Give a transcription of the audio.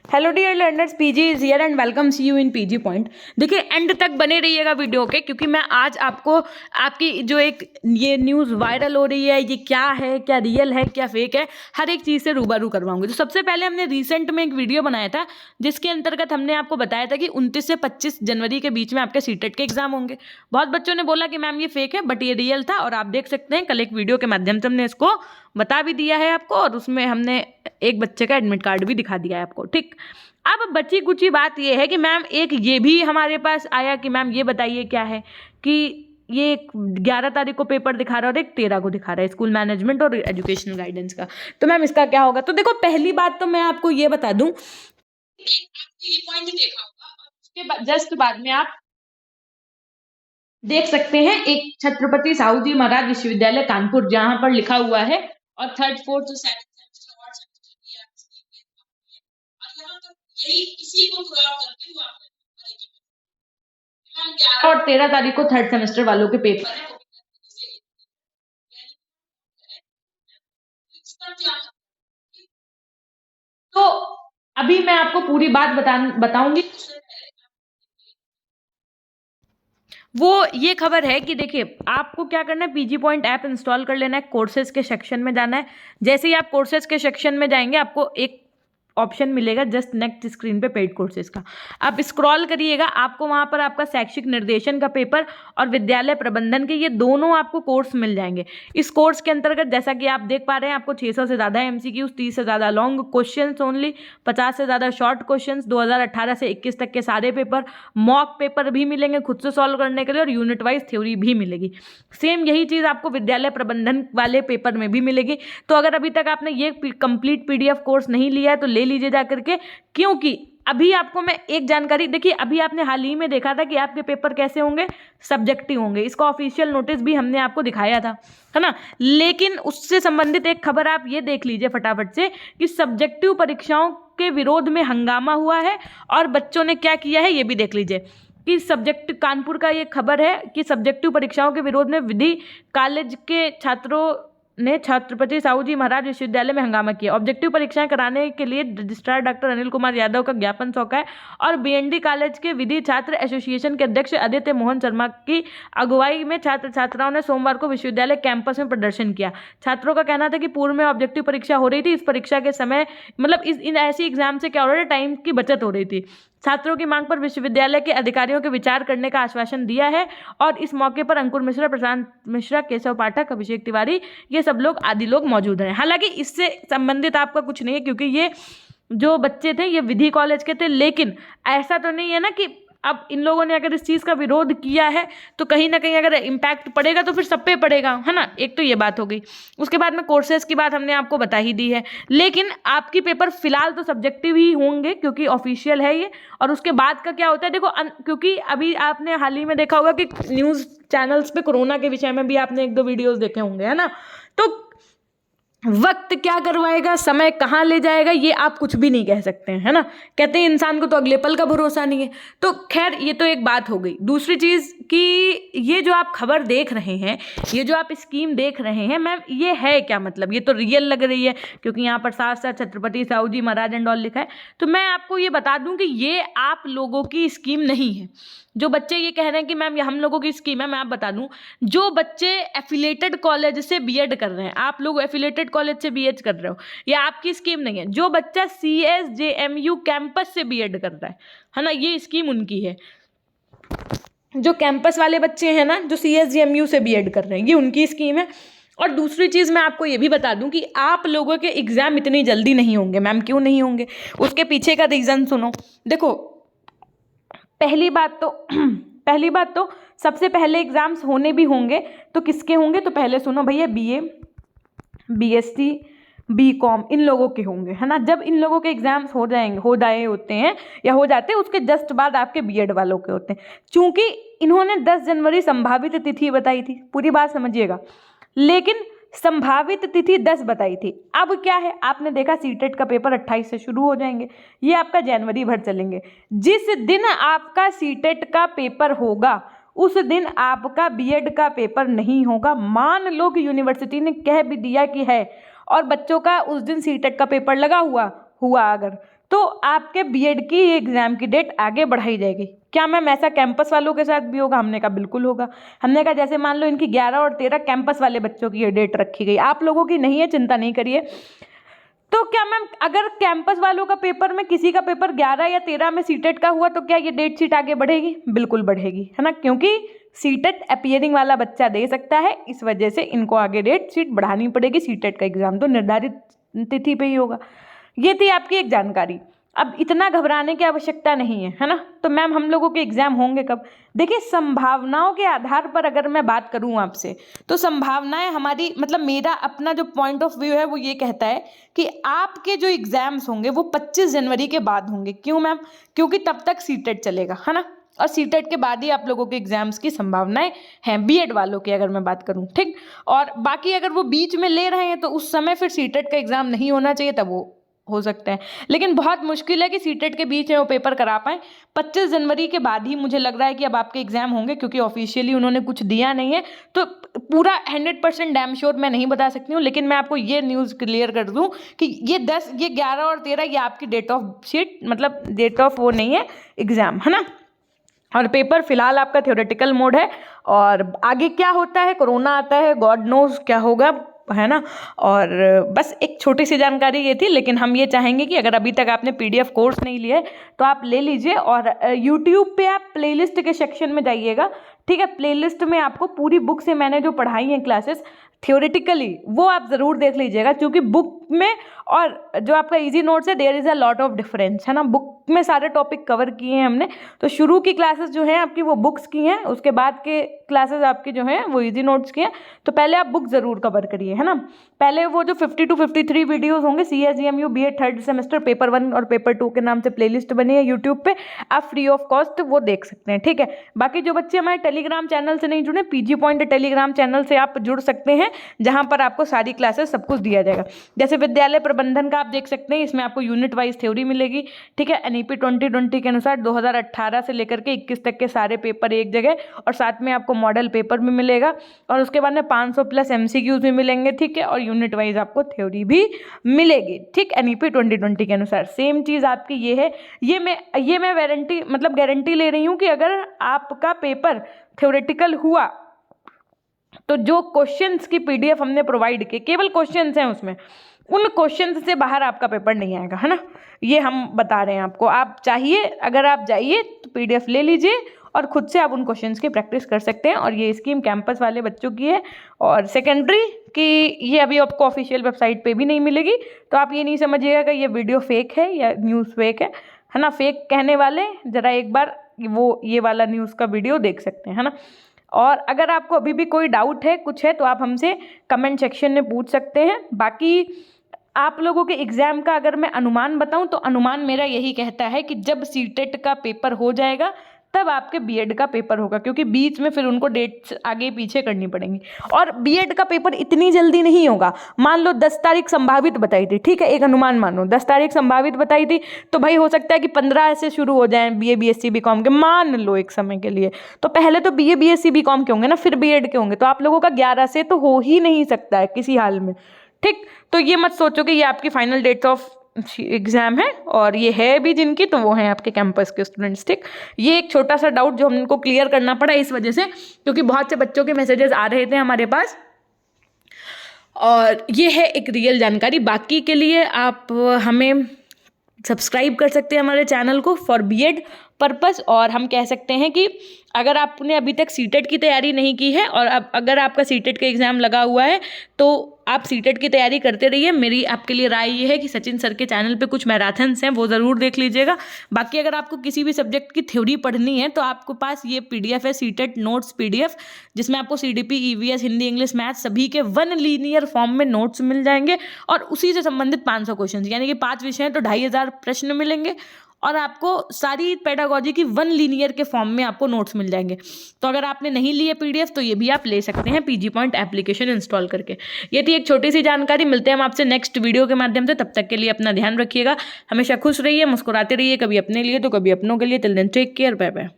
Hello dear learners, PG is here and welcome see you in PG point. देखिए, end तक बने रहिएगा video के, क्योंकि मैं आज आपको आपकी जो एक ये न्यूज़ वायरल हो रही है, ये क्या है, क्या रियल है, क्या फेक है, हर एक चीज़ से रूबरू करवाऊंगी। तो सबसे पहले हमने रिसेंट में एक वीडियो बनाया था जिसके अंतर्गत हमने आपको बताया था कि 29 से 25 जनवरी के बीच में आपके सीटेट के एग्जाम होंगे। बहुत बच्चों ने बोला कि मैम ये फेक है, बट ये रियल था और आप देख सकते हैं कल एक वीडियो के माध्यम से हमने इसको बता भी दिया है आपको, और उसमें हमने एक बच्चे का एडमिट कार्ड भी दिखा दिया है आपको। ठीक, अब बची कुची बात ये है कि मैम एक ये भी हमारे पास आया कि मैम ये बताइए क्या है कि ये 11 तारीख को पेपर दिखा रहा है और एक 13 को दिखा रहा है स्कूल मैनेजमेंट और एजुकेशनल गाइडेंस का। तो मैम इसका क्या होगा? तो देखो, पहली बात तो मैं आपको ये बता दूं, आपने ये पॉइंट देखा होगा और उसके जस्ट बाद में आप देख सकते हैं एक छत्रपति साहू जी महाराज विश्वविद्यालय कानपुर, जहां पर लिखा हुआ है और 3rd 4th 7th सेमेस्टर और सेमेस्टर की और यहाँ पर यही इसी को क्रॉप करके वो आपने 11 और 13 तारीख को 3rd सेमेस्टर वालों के पेपर है। तो अभी मैं आपको पूरी बात बताऊंगी। वो ये खबर है कि देखिए, आपको क्या करना है, पीजी पॉइंट ऐप इंस्टॉल कर लेना है, कोर्सेज के सेक्शन में जाना है। जैसे ही आप कोर्सेज के सेक्शन में जाएंगे, आपको एक ऑप्शन मिलेगा जस्ट नेक्स्ट स्क्रीन पे पेड कोर्सेज का। आप स्क्रॉल करिएगा, आपको वहां पर आपका शैक्षिक निर्देशन का पेपर और विद्यालय प्रबंधन के ये दोनों आपको कोर्स मिल जाएंगे। इस कोर्स के अंतर्गत जैसा कि आप देख पा रहे हैं, आपको 600 से ज़्यादा एमसीक्यूज, 30 से ज़्यादा लॉन्ग क्वेश्चंस ओनली, 50 से ज़्यादा शॉर्ट क्वेश्चंस, 2018 से 21 तक के सारे पेपर, मॉक पेपर भी मिलेंगे खुद से सॉल्व करने के लिए, और यूनिट वाइज थ्योरी भी मिलेगी। सेम यही चीज़ आपको विद्यालय प्रबंधन वाले पेपर में भी मिलेगी। तो अगर अभी तक आपने ये कंप्लीट पीडीएफ कोर्स नहीं लिया है तो ले लीजिए जा करके, क्योंकि अभी आपको मैं एक जानकारी, देखिए अभी आपने हाल ही में देखा था कि आपके पेपर कैसे होंगे, सब्जेक्टिव होंगे। इसका ऑफिशियल नोटिस भी हमने आपको दिखाया था, है ना। लेकिन उससे संबंधित एक खबर आप ये देख लीजिए फटाफट से कि सब्जेक्टिव परीक्षाओं के विरोध में हंगामा हुआ है और बच्चों ने क्या किया है ये भी देख लीजिए कि सब्जेक्ट कानपुर का ये खबर है कि सब्जेक्टिव परीक्षाओं के विरोध में विधि कॉलेज के छात्रों ने छत्रपति साहू जी महाराज विश्वविद्यालय में हंगामा किया। ऑब्जेक्टिव परीक्षाएं कराने के लिए रजिस्ट्रार डॉक्टर अनिल कुमार यादव का ज्ञापन सौंपा है और बीएनडी कॉलेज के विधि छात्र एसोसिएशन के अध्यक्ष आदित्य मोहन शर्मा की अगुवाई में छात्र छात्राओं ने सोमवार को विश्वविद्यालय कैंपस में प्रदर्शन किया। छात्रों का कहना था कि पूर्व में ऑब्जेक्टिव परीक्षा हो रही थी, इस परीक्षा के समय मतलब इन ऐसी एग्जाम से क्या हो रहा है, टाइम की बचत हो रही थी। छात्रों की मांग पर विश्वविद्यालय के अधिकारियों के विचार करने का आश्वासन दिया है और इस मौके पर अंकुर मिश्रा, प्रशांत मिश्रा, केशव पाठक, अभिषेक तिवारी, ये सब लोग आदि लोग मौजूद हैं। हालांकि इससे संबंधित आपका कुछ नहीं है, क्योंकि ये जो बच्चे थे ये विधि कॉलेज के थे। लेकिन ऐसा तो नहीं है ना कि अब इन लोगों ने अगर इस चीज़ का विरोध किया है तो कहीं ना कहीं अगर इम्पैक्ट पड़ेगा तो फिर सब पे पड़ेगा, है ना। एक तो ये बात हो गई। उसके बाद में कोर्सेज की बात हमने आपको बता ही दी है। लेकिन आपकी पेपर फिलहाल तो सब्जेक्टिव ही होंगे क्योंकि ऑफिशियल है ये। और उसके बाद का क्या होता है, देखो क्योंकि अभी आपने हाल ही में देखा होगा कि न्यूज़ चैनल्स पे कोरोना के विषय में भी आपने 1-2 वीडियोज़ देखे होंगे, है ना। तो वक्त क्या करवाएगा, समय कहाँ ले जाएगा, ये आप कुछ भी नहीं कह सकते हैं, है ना। कहते हैं इंसान को तो अगले पल का भरोसा नहीं है। तो खैर, ये तो एक बात हो गई। दूसरी चीज़ कि ये जो आप खबर देख रहे हैं, ये जो आप स्कीम देख रहे हैं मैम, ये है क्या? मतलब ये तो रियल लग रही है क्योंकि यहाँ पर साथ साथ छत्रपति साहू जी महाराज एंड ऑल लिखा है। तो मैं आपको ये बता दूं कि ये आप लोगों की स्कीम नहीं है। जो बच्चे ये कह रहे हैं कि मैम ये हम लोगों की स्कीम है, मैं आप बता दूं, जो बच्चे एफिलेटेड कॉलेज से बीएड कर रहे हैं, आप लोग एफिलेटेड कॉलेज से बीएड कर रहे हो, ये आपकी स्कीम नहीं है। जो बच्चा CSJMU कैंपस से बीएड कर रहा है ना, ये स्कीम उनकी है। जो कैंपस वाले बच्चे हैं ना, जो CSJMU से बीएड कर रहे हैं, ये उनकी स्कीम है। और दूसरी चीज़ मैं आपको ये भी बता दूं कि आप लोगों के एग्ज़ाम इतनी जल्दी नहीं होंगे। मैम क्यों नहीं होंगे? उसके पीछे का रीज़न सुनो। देखो, पहली बात तो सबसे पहले एग्ज़ाम्स होने भी होंगे तो किसके होंगे? तो पहले सुनो भैया, BA, BSc, BCom इन लोगों के होंगे, है ना। जब इन लोगों के एग्जाम्स हो जाते हैं उसके जस्ट बाद आपके बीएड वालों के होते हैं। चूंकि इन्होंने 10 जनवरी संभावित तिथि बताई थी, पूरी बात समझिएगा, लेकिन संभावित तिथि 10 बताई थी। अब क्या है, आपने देखा सीटेट का पेपर 28 से शुरू हो जाएंगे, ये आपका जनवरी भर चलेंगे। जिस दिन आपका सीटेट का पेपर होगा उस दिन आपका बीएड का पेपर नहीं होगा। मान लो कि यूनिवर्सिटी ने कह भी दिया कि है और बच्चों का उस दिन सीटेट का पेपर लगा हुआ हुआ अगर, तो आपके बीएड की एग्ज़ाम की डेट आगे बढ़ाई जाएगी। क्या मैम ऐसा कैंपस वालों के साथ भी होगा? हमने कहा बिल्कुल होगा। हमने कहा जैसे मान लो इनकी 11 और 13 कैंपस वाले बच्चों की ये डेट रखी गई, आप लोगों की नहीं है, चिंता नहीं करिए। तो क्या मैम अगर कैंपस वालों का पेपर में किसी का पेपर 11 या 13 में सीटेट का हुआ तो क्या ये डेट शीट आगे बढ़ेगी? बिल्कुल बढ़ेगी, है ना, क्योंकि सीटेट अपीयरिंग वाला बच्चा दे सकता है, इस वजह से इनको आगे डेट शीट बढ़ानी पड़ेगी। सीटेट का एग्जाम तो निर्धारित तिथि पे ही होगा। ये थी आपकी एक जानकारी। अब इतना घबराने की आवश्यकता नहीं है, है ना। तो मैम हम लोगों के एग्जाम होंगे कब? देखिए संभावनाओं के आधार पर अगर मैं बात करूं आपसे, तो संभावनाएं हमारी, मतलब मेरा अपना जो पॉइंट ऑफ व्यू है वो ये कहता है कि आपके जो एग्जाम्स होंगे वो 25 जनवरी के बाद होंगे। क्यों मैम? क्योंकि तब तक सीटेट चलेगा, है ना, और सीटेट के बाद ही आप लोगों के एग्जाम्स की संभावनाएं हैं, बीएड वालों की अगर मैं बात करूं, ठीक। और बाकी अगर वो बीच में ले रहे हैं तो उस समय फिर सीटेट का एग्जाम नहीं होना चाहिए, तब वो हो सकता है, लेकिन बहुत मुश्किल है कि सीटेट के बीच में वो पेपर करा पाए। 25 जनवरी के बाद ही मुझे लग रहा है कि अब आपके एग्जाम होंगे, क्योंकि ऑफिशियली उन्होंने कुछ दिया नहीं है, तो पूरा 100% डैम श्योर मैं नहीं बता सकती हूँ, लेकिन मैं आपको ये न्यूज़ क्लियर कर दूँ कि ये 11 और 13 ये आपकी डेट ऑफ शीट, मतलब डेट ऑफ वो नहीं है एग्जाम, है ना। और पेपर फिलहाल आपका थ्योरेटिकल मोड है, और आगे क्या होता है, कोरोना आता है, गॉड नोज क्या होगा, है ना। और बस एक छोटी सी जानकारी ये थी, लेकिन हम ये चाहेंगे कि अगर अभी तक आपने पीडीएफ कोर्स नहीं लिया है तो आप ले लीजिए, और यूट्यूब पे आप प्लेलिस्ट के सेक्शन में जाइएगा, ठीक है। प्लेलिस्ट में आपको पूरी बुक से मैंने जो पढ़ाई हैं क्लासेस थ्योरेटिकली, वो आप ज़रूर देख लीजिएगा, क्योंकि बुक में और जो आपका इजी नोट्स है there is a lot of difference, है ना। बुक में सारे टॉपिक कवर किए हैं हमने, तो शुरू की क्लासेस जो हैं आपकी वो बुक्स की हैं, उसके बाद के क्लासेस आपकी जो हैं वो इजी नोट्स की हैं। तो पहले आप बुक ज़रूर कवर करिए, है ना। पहले वो जो 50 to 53 वीडियोज़ होंगे CSGMU BA third semester paper 1 और पेपर 2 के नाम से प्लेलिस्ट बनी है यूट्यूब पे, आप फ्री ऑफ कॉस्ट वो देख सकते हैं, ठीक है। बाकी जो बच्चे हमारे टेलीग्राम चैनल से नहीं जुड़े, पीजी पॉइंट टेलीग्राम चैनल से आप जुड़ सकते हैं, जहाँ पर आपको सारी क्लासेस सब कुछ दिया जाएगा। जैसे विद्यालय प्रबंधन का आप देख सकते हैं, इसमें आपको यूनिट वाइज थ्योरी मिलेगी, ठीक है। NEP 2020 के अनुसार 2018 से लेकर के 21 तक के सारे पेपर एक जगह, और साथ में आपको मॉडल पेपर भी मिलेगा, और उसके बाद में 500 प्लस MCQs भी मिलेंगे, ठीक है। और यूनिट वाइज आपको थ्योरी भी मिलेगी, ठीक। NEP 2020 के अनुसार सेम चीज़ आपकी ये है। ये मैं वारंटी, मतलब गारंटी ले रही हूँ कि अगर आपका पेपर थ्योरेटिकल हुआ तो जो क्वेश्चंस की PDF हमने प्रोवाइड की, केवल क्वेश्चंस हैं उसमें, उन क्वेश्चंस से बाहर आपका पेपर नहीं आएगा, है ना। ये हम बता रहे हैं आपको। आप चाहिए, अगर आप जाइए तो PDF ले लीजिए और खुद से आप उन क्वेश्चंस की प्रैक्टिस कर सकते हैं। और ये स्कीम कैंपस वाले बच्चों की है, और सेकेंडरी की ये अभी आपको ऑफिशियल वेबसाइट पे भी नहीं मिलेगी, तो आप ये नहीं समझिएगा कि ये वीडियो फेक है या न्यूज़ फेक है ना। फेक कहने वाले ज़रा एक बार वो ये वाला न्यूज़ का वीडियो देख सकते हैं, है ना। और अगर आपको अभी भी कोई डाउट है, कुछ है, तो आप हमसे कमेंट सेक्शन में पूछ सकते हैं। बाकी आप लोगों के एग्ज़ाम का अगर मैं अनुमान बताऊं, तो अनुमान मेरा यही कहता है कि जब सीटेट का पेपर हो जाएगा तब आपके बीएड का पेपर होगा, क्योंकि बीच में फिर उनको डेट्स आगे पीछे करनी पड़ेंगी। और बीएड का पेपर इतनी जल्दी नहीं होगा। मान लो 10 तारीख संभावित बताई थी, ठीक है, एक अनुमान मानो 10 तारीख संभावित बताई थी, तो भाई हो सकता है कि 15 से शुरू हो जाए BA BSc BCom के, मान लो एक समय के लिए। तो पहले तो BA BSc BCom के होंगे ना, फिर बीएड के होंगे, तो आप लोगों का 11 से तो हो ही नहीं सकता है किसी हाल में, ठीक। तो ये मत सोचो कि ये आपकी फाइनल डेट्स ऑफ एग्जाम है, और ये है भी जिनकी, तो वो हैं आपके कैंपस के स्टूडेंट्स, ठीक। ये एक छोटा सा डाउट जो हमको क्लियर करना पड़ा इस वजह से, क्योंकि बहुत से बच्चों के मैसेजेस आ रहे थे हमारे पास, और ये है एक रियल जानकारी। बाकी के लिए आप हमें सब्सक्राइब कर सकते हैं हमारे चैनल को फॉर बीएड पर्पस। और हम कह सकते हैं कि अगर आपने अभी तक सीटेट की तैयारी नहीं की है, और अब अगर आपका सीटेट का एग्ज़ाम लगा हुआ है, तो आप सीटेट की तैयारी करते रहिए। मेरी आपके लिए राय ये है कि सचिन सर के चैनल पे कुछ मैराथन्स हैं, वो ज़रूर देख लीजिएगा। बाकी अगर आपको किसी भी सब्जेक्ट की थ्योरी पढ़नी है, तो आपके पास ये PDF है, सीटेट नोट्स PDF, जिसमें आपको CDP EVS Hindi English math सभी के 1 लीनियर फॉर्म में नोट्स मिल जाएंगे, और उसी से संबंधित 500 क्वेश्चन, यानी कि 5 विषय हैं तो 2500 प्रश्न मिलेंगे, और आपको सारी पेडागोजी की 1 लीनियर के फॉर्म में आपको नोट्स मिल जाएंगे। तो अगर आपने नहीं लिए PDF, तो ये भी आप ले सकते हैं PG पॉइंट एप्लीकेशन इंस्टॉल करके। ये थी एक छोटी सी जानकारी। मिलते हैं हम आपसे नेक्स्ट वीडियो के माध्यम से। तब तक के लिए अपना ध्यान रखिएगा, हमेशा खुश रहिए, मुस्कुराते रहिए, कभी अपने लिए तो कभी अपनों के लिए। Till then take care, bye bye.